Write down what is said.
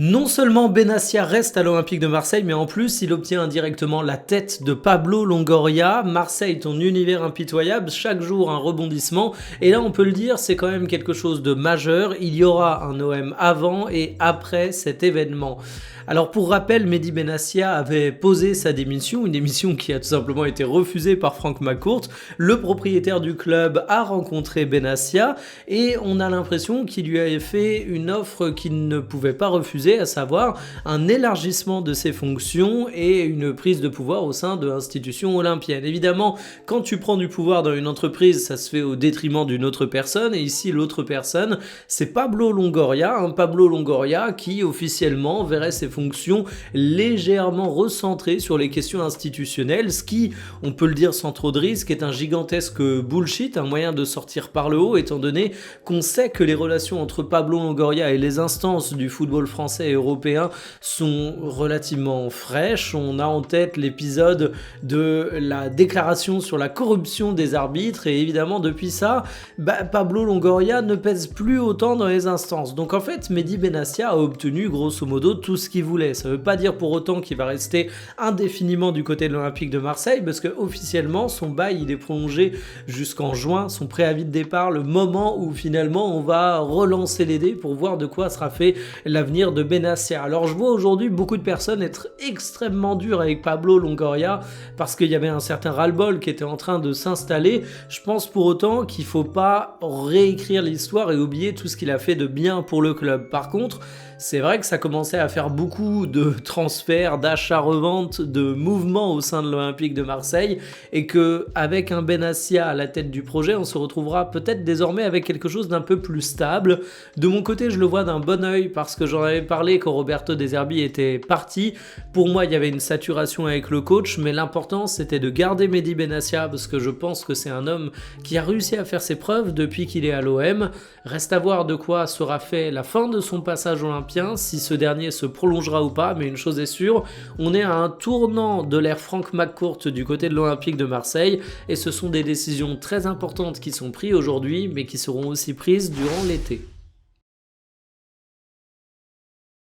Non seulement Benassia reste à l'Olympique de Marseille, mais en plus il obtient indirectement la tête de Pablo Longoria. Marseille, ton univers impitoyable, chaque jour un rebondissement. Et là on peut le dire, c'est quand même quelque chose de majeur. Il y aura un OM avant et après cet événement. Alors pour rappel, Mehdi Benassia avait posé sa démission, une démission qui a tout simplement été refusée par Franck McCourt. Le propriétaire du club a rencontré Benassia et on a l'impression qu'il lui avait fait une offre qu'il ne pouvait pas refuser, à savoir un élargissement de ses fonctions et une prise de pouvoir au sein de l'institution olympienne. Évidemment, quand tu prends du pouvoir dans une entreprise, ça se fait au détriment d'une autre personne, et ici l'autre personne, c'est Pablo Longoria, Pablo Longoria qui officiellement verrait ses fonctions légèrement recentrées sur les questions institutionnelles, ce qui, on peut le dire sans trop de risque, est un gigantesque bullshit, un moyen de sortir par le haut, étant donné qu'on sait que les relations entre Pablo Longoria et les instances du football français et européen sont relativement fraîches. On a en tête l'épisode de la déclaration sur la corruption des arbitres, et évidemment depuis ça, Pablo Longoria ne pèse plus autant dans les instances. Donc en fait, Mehdi Benassia a obtenu grosso modo tout ce qu'il voulait. Ça veut pas dire pour autant qu'il va rester indéfiniment du côté de l'Olympique de Marseille, parce que officiellement son bail il est prolongé jusqu'en juin, son préavis de départ, le moment où finalement on va relancer les dés pour voir de quoi sera fait l'avenir de Benassia. Alors je vois aujourd'hui beaucoup de personnes être extrêmement dures avec Pablo Longoria parce qu'il y avait un certain ras-le-bol qui était en train de s'installer. Je pense pour autant qu'il faut pas réécrire l'histoire et oublier tout ce qu'il a fait de bien pour le club. Par contre, c'est vrai que ça commençait à faire beaucoup de transferts, d'achats-reventes, de mouvements au sein de l'Olympique de Marseille, et que avec un Benassia à la tête du projet, on se retrouvera peut-être désormais avec quelque chose d'un peu plus stable. De mon côté, je le vois d'un bon œil parce que j'en avais parlé quand Roberto De Zerbi était parti. Pour moi, il y avait une saturation avec le coach, mais l'important c'était de garder Mehdi Benassia parce que je pense que c'est un homme qui a réussi à faire ses preuves depuis qu'il est à l'OM. Reste à voir de quoi sera fait la fin de son passage olympien, si ce dernier se prolongera ou pas, mais une chose est sûre, on est à un tournant de l'ère Franck McCourt du côté de l'Olympique de Marseille, et ce sont des décisions très importantes qui sont prises aujourd'hui, mais qui seront aussi prises durant l'été.